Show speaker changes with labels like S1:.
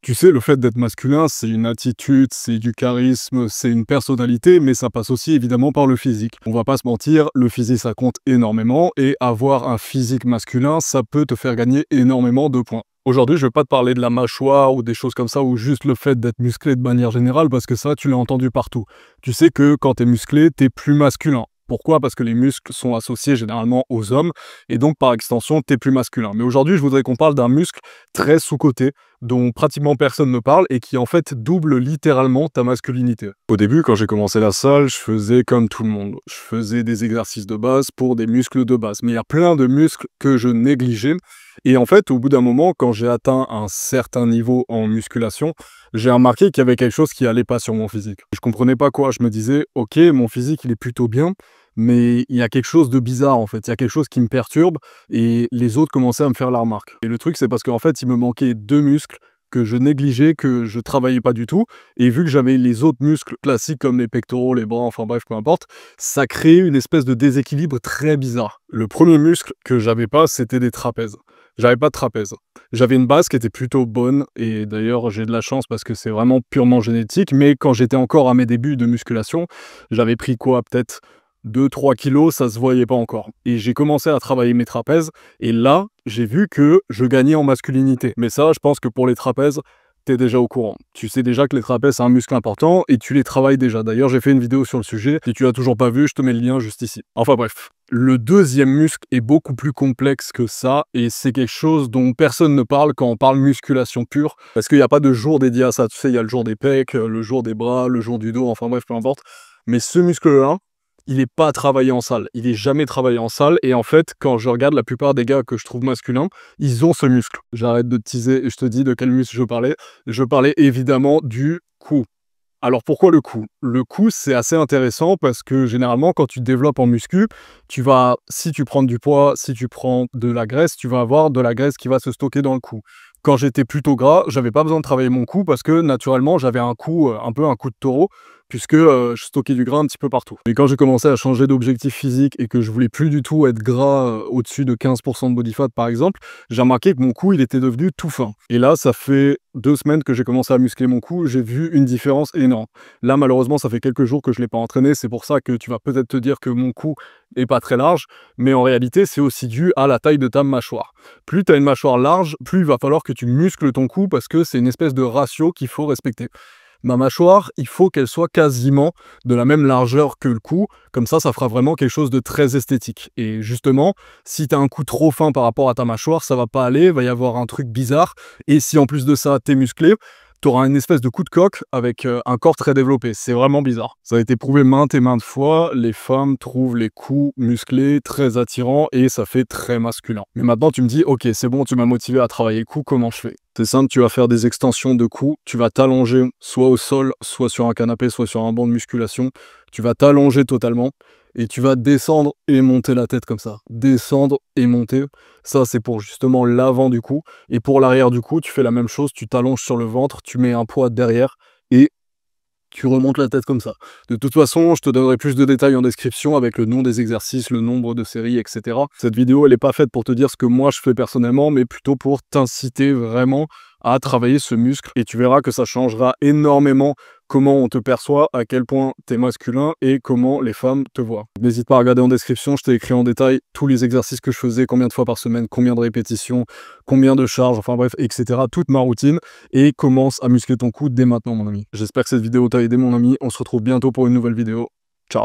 S1: Tu sais, le fait d'être masculin, c'est une attitude, c'est du charisme, c'est une personnalité, mais ça passe aussi évidemment par le physique. On va pas se mentir, le physique ça compte énormément et avoir un physique masculin, ça peut te faire gagner énormément de points. Aujourd'hui, je vais pas te parler de la mâchoire ou des choses comme ça, ou juste le fait d'être musclé de manière générale, parce que ça, tu l'as entendu partout. Tu sais que quand t'es musclé, t'es plus masculin. Pourquoi? Parce que les muscles sont associés généralement aux hommes, et donc par extension, t'es plus masculin. Mais aujourd'hui, je voudrais qu'on parle d'un muscle très sous-coté, dont pratiquement personne ne parle, et qui en fait double littéralement ta masculinité. Au début, quand j'ai commencé la salle, je faisais comme tout le monde. Je faisais des exercices de base pour des muscles de base. Mais il y a plein de muscles que je négligeais. Et en fait, au bout d'un moment, quand j'ai atteint un certain niveau en musculation, j'ai remarqué qu'il y avait quelque chose qui allait pas sur mon physique. Je comprenais pas quoi. Je me disais, ok, mon physique, il est plutôt bien, mais il y a quelque chose de bizarre en fait. Il y a quelque chose qui me perturbe et les autres commençaient à me faire la remarque. Et le truc, c'est parce qu'en fait, il me manquait deux muscles que je négligeais, que je travaillais pas du tout. Et vu que j'avais les autres muscles classiques comme les pectoraux, les bras, enfin bref, peu importe, ça créait une espèce de déséquilibre très bizarre. Le premier muscle que j'avais pas, c'était des trapèzes. J'avais pas de trapèze. J'avais une base qui était plutôt bonne, et d'ailleurs j'ai de la chance parce que c'est vraiment purement génétique, mais quand j'étais encore à mes débuts de musculation, j'avais pris quoi, peut-être 2-3 kilos, ça se voyait pas encore. Et j'ai commencé à travailler mes trapèzes, et là, j'ai vu que je gagnais en masculinité. Mais ça, je pense que pour les trapèzes, t'es déjà au courant. Tu sais déjà que les trapèzes, c'est un muscle important, et tu les travailles déjà. D'ailleurs, j'ai fait une vidéo sur le sujet. Si tu l'as toujours pas vu, je te mets le lien juste ici. Enfin bref. Le deuxième muscle est beaucoup plus complexe que ça, et c'est quelque chose dont personne ne parle quand on parle musculation pure, parce qu'il n'y a pas de jour dédié à ça. Tu sais, il y a le jour des pecs, le jour des bras, le jour du dos, enfin bref, peu importe. Mais ce muscle-là, il n'est pas travaillé en salle. Il est jamais travaillé en salle, et en fait, quand je regarde la plupart des gars que je trouve masculins, ils ont ce muscle. J'arrête de te teaser et je te dis de quel muscle je parlais. Je parlais évidemment du cou. Alors pourquoi le cou? Le cou, c'est assez intéressant parce que généralement, quand tu te développes en muscu, si tu prends du poids, si tu prends de la graisse, tu vas avoir de la graisse qui va se stocker dans le cou. Quand j'étais plutôt gras, j'avais pas besoin de travailler mon cou parce que naturellement, j'avais un cou, un peu un cou de taureau, puisque je stockais du gras un petit peu partout. Et quand j'ai commencé à changer d'objectif physique et que je voulais plus du tout être gras au-dessus de 15% de body fat par exemple, j'ai remarqué que mon cou, il était devenu tout fin. Et là, ça fait 2 semaines que j'ai commencé à muscler mon cou, j'ai vu une différence énorme. Là, malheureusement, ça fait quelques jours que je ne l'ai pas entraîné, c'est pour ça que tu vas peut-être te dire que mon cou est pas très large, mais en réalité, c'est aussi dû à la taille de ta mâchoire. Plus tu as une mâchoire large, plus il va falloir que tu muscles ton cou parce que c'est une espèce de ratio qu'il faut respecter. Ma mâchoire, il faut qu'elle soit quasiment de la même largeur que le cou, comme ça fera vraiment quelque chose de très esthétique. Et justement, si tu as un cou trop fin par rapport à ta mâchoire, ça va pas aller, il va y avoir un truc bizarre, et si en plus de ça, t'es musclé, tu auras une espèce de coup de coq avec un corps très développé. C'est vraiment bizarre. Ça a été prouvé maintes et maintes fois, les femmes trouvent les coups musclés très attirants et ça fait très masculin. Mais maintenant tu me dis, ok c'est bon, tu m'as motivé à travailler le cou, comment je fais? C'est simple, tu vas faire des extensions de cou, tu vas t'allonger soit au sol, soit sur un canapé, soit sur un banc de musculation. Tu vas t'allonger totalement et tu vas descendre et monter la tête comme ça. Descendre et monter, ça c'est pour justement l'avant du cou. Et pour l'arrière du cou, tu fais la même chose, tu t'allonges sur le ventre, tu mets un poids derrière et tu remontes la tête comme ça. De toute façon, je te donnerai plus de détails en description avec le nom des exercices, le nombre de séries, etc. Cette vidéo, elle n'est pas faite pour te dire ce que moi je fais personnellement, mais plutôt pour t'inciter vraiment à travailler ce muscle. Et tu verras que ça changera énormément comment on te perçoit, à quel point tu es masculin et comment les femmes te voient. N'hésite pas à regarder en description, je t'ai écrit en détail tous les exercices que je faisais, combien de fois par semaine, combien de répétitions, combien de charges, enfin bref, etc. Toute ma routine, et commence à muscler ton cou dès maintenant, mon ami. J'espère que cette vidéo t'a aidé, mon ami. On se retrouve bientôt pour une nouvelle vidéo. Ciao!